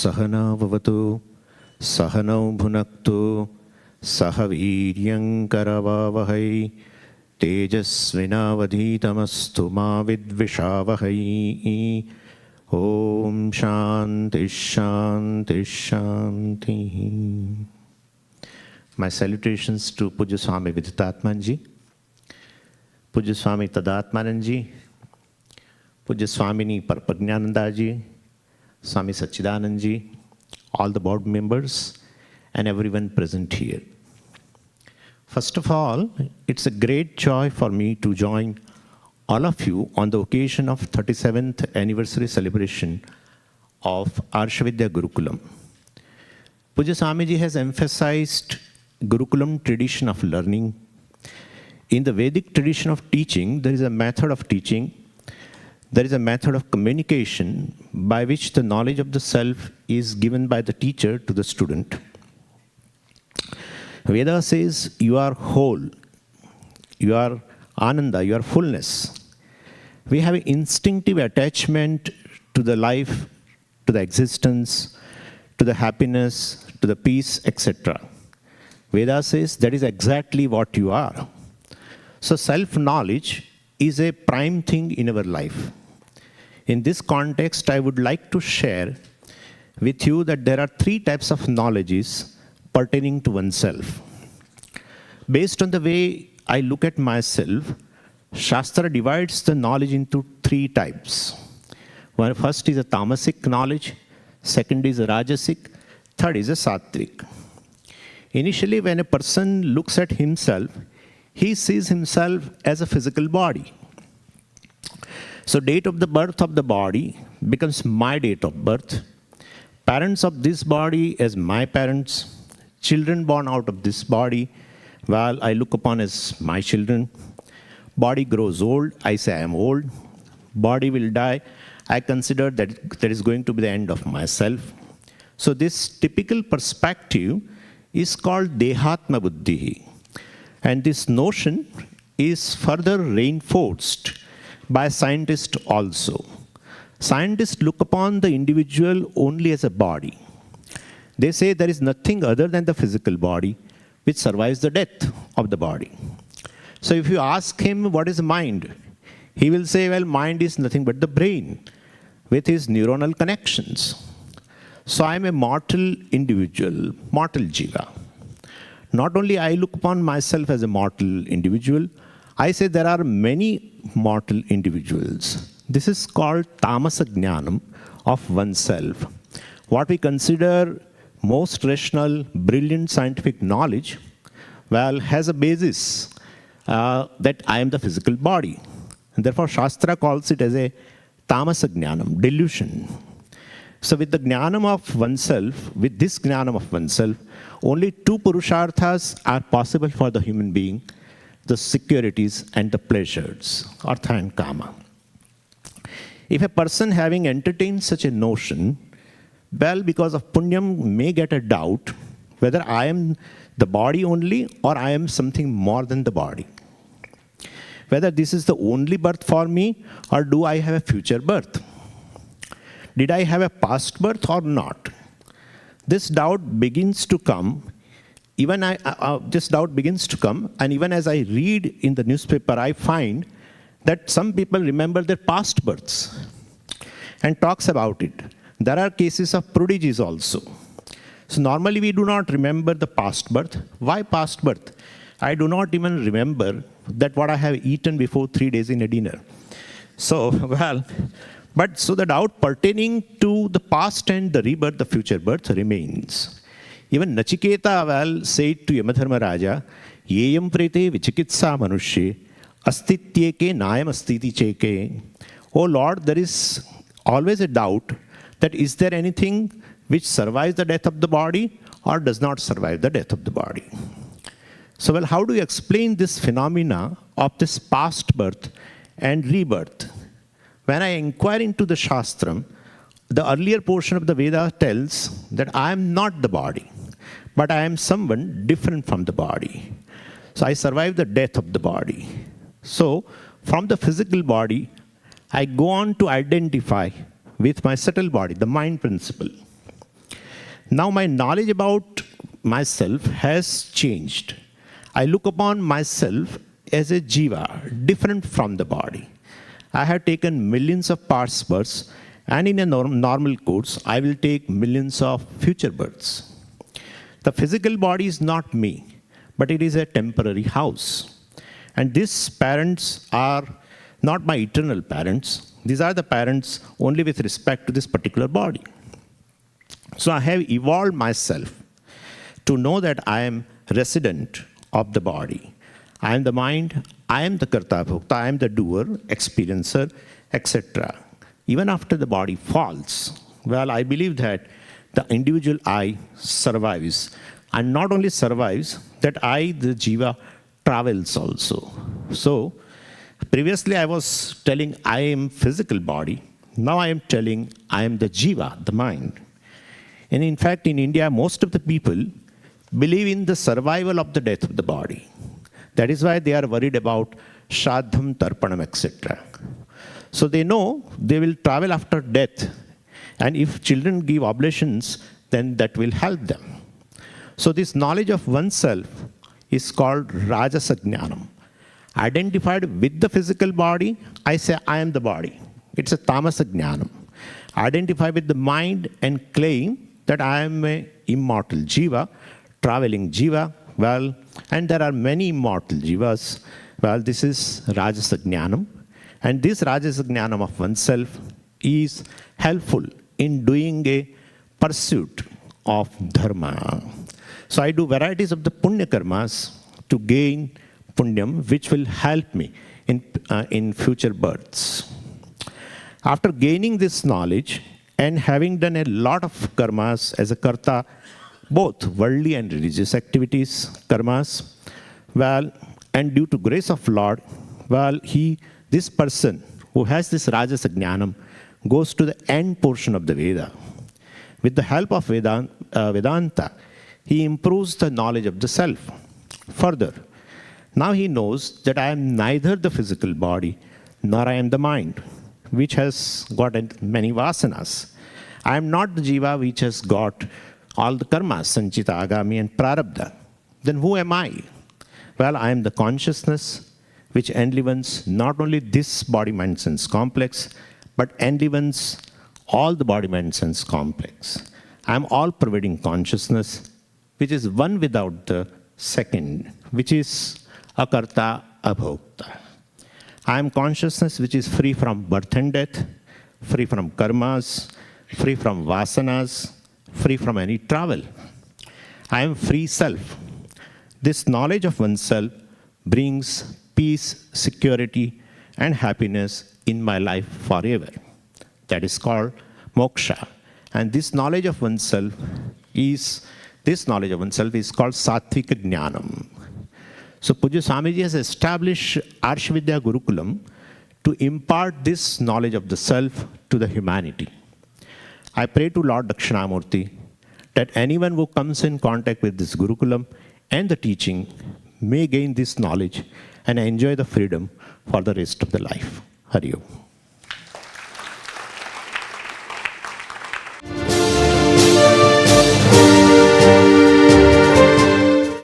Sahana Vavatu Sahanau Bhunaktu Sahaviryam Karavavahai Tejasvinavadhitamastu ma vidvishavahai. Om Shanti Shanti Shanti. My salutations to Pujya Swami Muktatmananda, Pujya Swami Tadatmananda, Pujya Swamini Parapajnananda, Swami Sachidananda, all the board members, and everyone present here. First of all, it's a great joy for me to join all of you on the occasion of 37th anniversary celebration of Arsha Vidya Gurukulam. Pujya Swamiji has emphasized Gurukulam tradition of learning. In the Vedic tradition of teaching, there is a method of teaching. There is a method of communication by which the knowledge of the self is given by the teacher to the student. Veda says you are whole, you are Ananda, you are fullness. We have an instinctive attachment to the life, to the existence, to the happiness, to the peace, etc. Veda says that is exactly what you are. So self-knowledge is a prime thing in our life. In this context, I would like to share with you that there are three types of knowledges pertaining to oneself. Based on the way I look at myself, Shastra divides the knowledge into three types. One, first is a tamasic knowledge, second is a rajasic, third is a sattvic. Initially, when a person looks at himself, he sees himself as a physical body. So date of the birth of the body becomes my date of birth. Parents of this body as my parents. Children born out of this body, well, I look upon as my children. Body grows old, I say I am old. Body will die, I consider that that is going to be the end of myself. So this typical perspective is called Dehatma Buddhi. And this notion is further reinforced by scientists also. Scientists look upon the individual only as a body. They say there is nothing other than the physical body which survives the death of the body. So if you ask him what is mind, he will say, well, mind is nothing but the brain with his neuronal connections. So I am a mortal individual, mortal jiva. Not only I look upon myself as a mortal individual, I say there are many mortal individuals. This is called tamasa jnanam of oneself. What we consider most rational, brilliant scientific knowledge, well, has a basis that I am the physical body. And therefore, Shastra calls it as a tamasa jnanam, delusion. So with the jnanam of oneself, with this jnanam of oneself, only two purusharthas are possible for the human being, the securities and the pleasures, artha and kama. If a person having entertained such a notion, well, because of punyam, may get a doubt whether I am the body only or I am something more than the body. Whether this is the only birth for me or do I have a future birth? Did I have a past birth or not? This doubt begins to come. This doubt begins to come, and even as I read in the newspaper, I find that some people remember their past births and talks about it. There are cases of prodigies also. So normally we do not remember the past birth. Why past birth? I do not even remember that what I have eaten before 3 days in a dinner. So, well, but so the doubt pertaining to the past and the rebirth, the future birth remains. Even Nachiketa, well, said to Yamadharma Raja, Yeyam prete vichikitsa manushye, astityeke nayam astiti cheke. Oh Lord, there is always a doubt that is there anything which survives the death of the body or does not survive the death of the body. So, well, how do you explain this phenomena of this past birth and rebirth? When I inquire into the Shastram, the earlier portion of the Veda tells that I am not the body, but I am someone different from the body. So I survive the death of the body. So from the physical body, I go on to identify with my subtle body, the mind principle. Now my knowledge about myself has changed. I look upon myself as a jiva, different from the body. I have taken millions of past births, and in a normal course, I will take millions of future births. The physical body is not me, but it is a temporary house. And these parents are not my eternal parents. These are the parents only with respect to this particular body. So I have evolved myself to know that I am resident of the body. I am the mind, I am the karta bhokta, I am the doer, experiencer, etc. Even after the body falls, well, I believe that the individual I survives. And not only survives, that I, the jiva, travels also. So, previously I was telling I am physical body. Now I am telling I am the jiva, the mind. And in fact, in India, most of the people believe in the survival of the death of the body. That is why they are worried about Shraddham, Tarpanam, etc. So they know they will travel after death. And if children give oblations, then that will help them. So this knowledge of oneself is called Rajasa Jnanam. Identified with the physical body, I say I am the body. It's a Tamasa Jnanam. Identify with the mind and claim that I am an immortal jiva, traveling jiva. Well, and there are many immortal jivas. Well, this is Rajasa Jnanam. And this Rajasa Jnanam of oneself is helpful in doing a pursuit of dharma. So I do varieties of the punya karmas to gain punyam, which will help me in future births. After gaining this knowledge and having done a lot of karmas as a karta, both worldly and religious activities, karmas, well, and due to grace of Lord, well, this person who has this Rajasa Jnanam goes to the end portion of the Veda. With the help of Vedanta, he improves the knowledge of the self. Further, now he knows that I am neither the physical body, nor I am the mind, which has got many vasanas. I am not the jiva which has got all the karmas, sanchita, agami, and prarabdha. Then who am I? Well, I am the consciousness which enlivens not only this body-mind-sense complex, but enlivens all the body-mind-sense complex. I am all-pervading consciousness, which is one without the second, which is akarta abhokta. I am consciousness which is free from birth and death, free from karmas, free from vasanas, free from any travel. I am free self. This knowledge of oneself brings peace, security, and happiness in my life forever. That is called moksha. And this knowledge of oneself is called Sattvika Jnanam. So Pujya Swamiji has established Arsha Vidya Gurukulam to impart this knowledge of the self to the humanity. I pray to Lord Dakshinamurti that anyone who comes in contact with this Gurukulam and the teaching may gain this knowledge and enjoy the freedom for the rest of the life. Hari Om.